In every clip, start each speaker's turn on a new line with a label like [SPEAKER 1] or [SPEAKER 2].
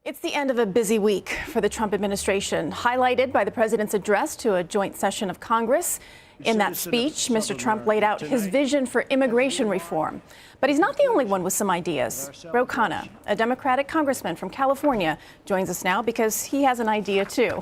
[SPEAKER 1] It's the end of a busy week for the Trump administration, highlighted by the president's address to a joint session of Congress. In that speech, Mr. Trump laid out his vision for immigration reform. But he's not the only one with some ideas. Khanna, a Democratic congressman from California, joins us now because he has an idea, too.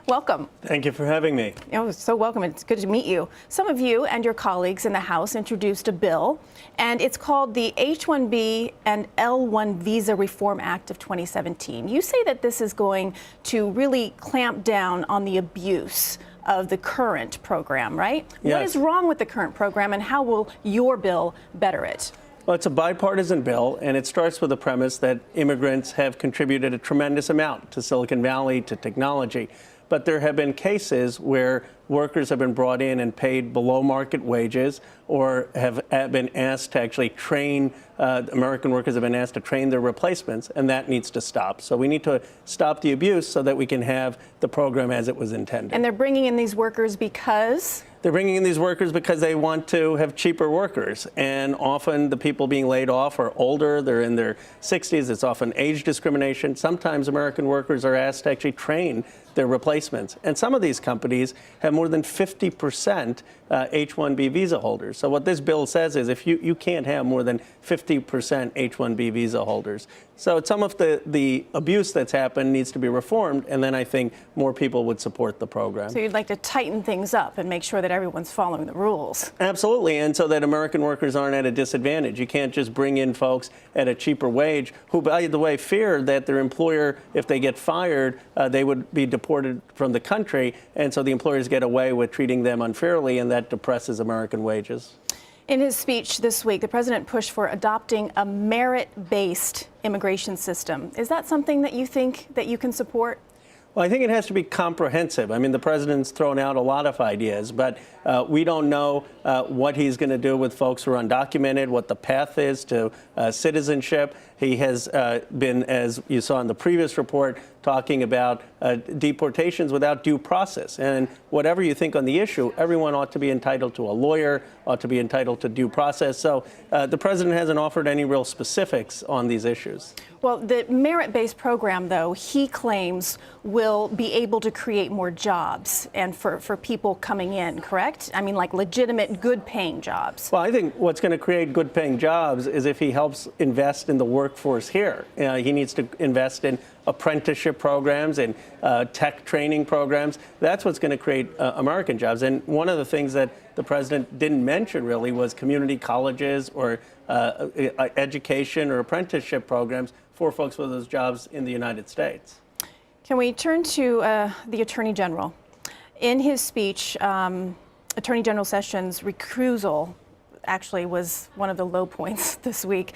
[SPEAKER 1] Welcome.
[SPEAKER 2] Thank you for having me.
[SPEAKER 1] Oh, so welcome. It's good to meet you. Some of you and your colleagues in the House introduced a bill, and it's called the H1B and L1 Visa Reform Act of 2017. You say that this is going to really clamp down on the abuse of the current program, right?
[SPEAKER 2] Yes.
[SPEAKER 1] What is wrong with the current program, and how will your bill better it?
[SPEAKER 2] Well, it's a bipartisan bill, and it starts with the premise that immigrants have contributed a tremendous amount to Silicon Valley, to technology. But there have been cases where workers have been brought in and paid below market wages, or have been asked to actually train, American workers have been asked to train their replacements, and that needs to stop. So we need to stop the abuse so that we can have the program as it was intended.
[SPEAKER 1] And they're bringing in these workers because?
[SPEAKER 2] They're bringing in these workers because they want to have cheaper workers. And often the people being laid off are older. They're in their 60s. It's often age discrimination. Sometimes American workers are asked to actually train their replacements. And some of these companies have more than 50% H1B visa holders. So what this bill says is if you can't have more than 50% H1B visa holders. So some of the abuse that's happened needs to be reformed, and then I think more people would support the program.
[SPEAKER 1] So you'd like to tighten things up and make sure that everyone's following the rules.
[SPEAKER 2] Absolutely, and so that American workers aren't at a disadvantage. You can't just bring in folks at a cheaper wage who, by the way, fear that their employer, if they get fired, they would be deported from the country, and so the employers get away with treating them unfairly, and that depresses American wages.
[SPEAKER 1] In his speech this week, the president pushed for adopting a merit-based immigration system. Is that something that you think that you can support?
[SPEAKER 2] Well, I think it has to be comprehensive. I mean, the president's thrown out a lot of ideas, but we don't know what he's going to do with folks who are undocumented, what the path is to citizenship. He has been, as you saw in the previous report, talking about deportations without due process. And whatever you think on the issue, everyone ought to be entitled to a lawyer, ought to be entitled to due process. So the president hasn't offered any real specifics on these issues.
[SPEAKER 1] Well, the merit-based program, though, he claims will be able to create more jobs and for people coming in, correct? I mean, like legitimate, good-paying jobs.
[SPEAKER 2] Well, I think what's going to create good-paying jobs is if he helps invest in the workforce here. He needs to invest in apprenticeship programs and tech training programs. That's what's going to create American jobs. And one of the things that the president didn't mention really was community colleges or education or apprenticeship programs for folks with those jobs in the United States.
[SPEAKER 1] Can we turn to the Attorney General? In his speech, Attorney General Sessions' recusal actually was one of the low points this week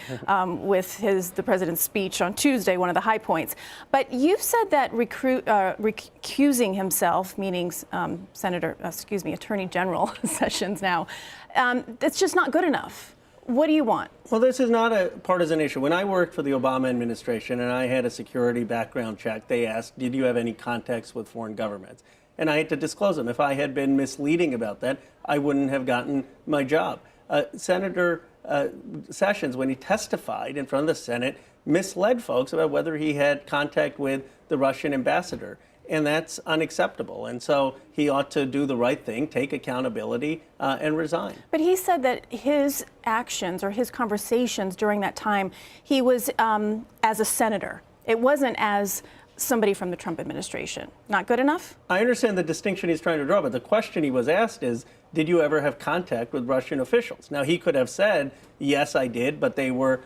[SPEAKER 1] with the president's speech on Tuesday, one of the high points. But you've said that recusing himself, meaning Attorney General Sessions now, it's just not good enough. What do you want?
[SPEAKER 2] Well, this is not a partisan issue. When I worked for the Obama administration and I had a security background check, they asked, did you have any contacts with foreign governments? And I had to disclose them. If I had been misleading about that, I wouldn't have gotten my job. Senator Sessions, when he testified in front of the Senate, misled folks about whether he had contact with the Russian ambassador. And that's unacceptable. And so he ought to do the right thing, take accountability, and resign.
[SPEAKER 1] But he said that his actions or his conversations during that time, he was as a senator. It wasn't as somebody from the Trump administration. Not good enough?
[SPEAKER 2] I understand the distinction he's trying to draw, but the question he was asked is, did you ever have contact with Russian officials? Now, he could have said, yes, I did, but they were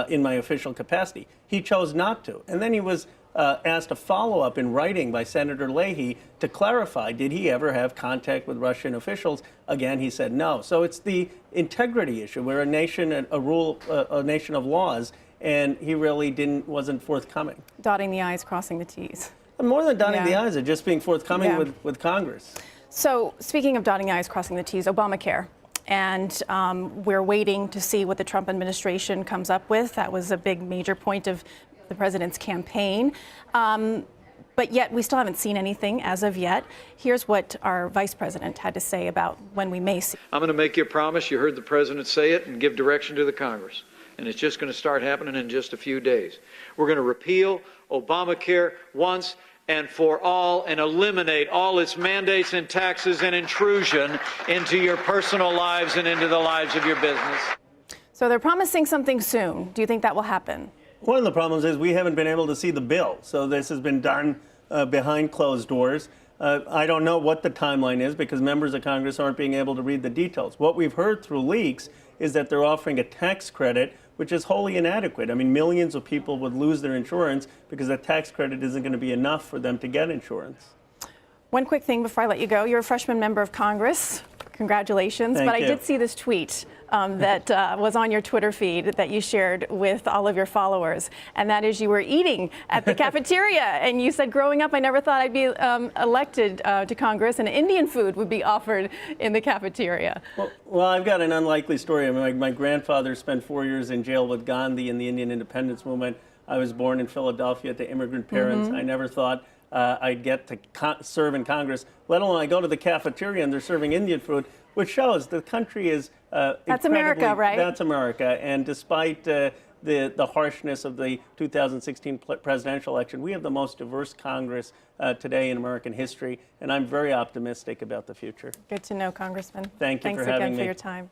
[SPEAKER 2] in my official capacity. He chose not to. And then he was asked a follow-up in writing by Senator Leahy to clarify, did he ever have contact with Russian officials? Again, he said no. So it's the integrity issue. We're a nation, a nation of laws, and he really wasn't forthcoming.
[SPEAKER 1] Dotting the I's, crossing the T's.
[SPEAKER 2] And more than dotting the I's, it's just being forthcoming with Congress.
[SPEAKER 1] So speaking of dotting the I's, crossing the T's, Obamacare. And we're waiting to see what the Trump administration comes up with. That was a big major point of the president's campaign. But yet we still haven't seen anything as of yet. Here's what our vice president had to say about when we may see.
[SPEAKER 3] I'm going to make you a promise. You heard the president say it, and give direction to the Congress. And it's just going to start happening in just a few days. We're going to repeal Obamacare once and for all and eliminate all its mandates and taxes and intrusion into your personal lives and into the lives of your business.
[SPEAKER 1] So they're promising something soon. Do you think that will happen?
[SPEAKER 2] One of the problems is we haven't been able to see the bill. So this has been done behind closed doors. I don't know what the timeline is because members of Congress aren't being able to read the details. What we've heard through leaks is that they're offering a tax credit, which is wholly inadequate. I mean, millions of people would lose their insurance because that tax credit isn't going to be enough for them to get insurance.
[SPEAKER 1] One quick thing before I let you go. You're a freshman member of Congress. Congratulations.
[SPEAKER 2] Thank
[SPEAKER 1] But
[SPEAKER 2] you.
[SPEAKER 1] I did see this tweet that was on your Twitter feed that you shared with all of your followers. And that is you were eating at the cafeteria. And you said, growing up, I never thought I'd be elected to Congress and Indian food would be offered in the cafeteria.
[SPEAKER 2] Well, I've got an unlikely story. I mean, my grandfather spent 4 years in jail with Gandhi in the Indian independence movement. I was born in Philadelphia to immigrant parents. I never thought I'd get to serve in Congress, let alone I go to the cafeteria and they're serving Indian food, which shows the country is
[SPEAKER 1] That's America, right?
[SPEAKER 2] That's America. And despite the harshness of the 2016 presidential election, we have the most diverse Congress today in American history, and I'm very optimistic about the future.
[SPEAKER 1] Good to know, Congressman.
[SPEAKER 2] Thank you
[SPEAKER 1] Thanks
[SPEAKER 2] for having
[SPEAKER 1] again for
[SPEAKER 2] me.
[SPEAKER 1] your time.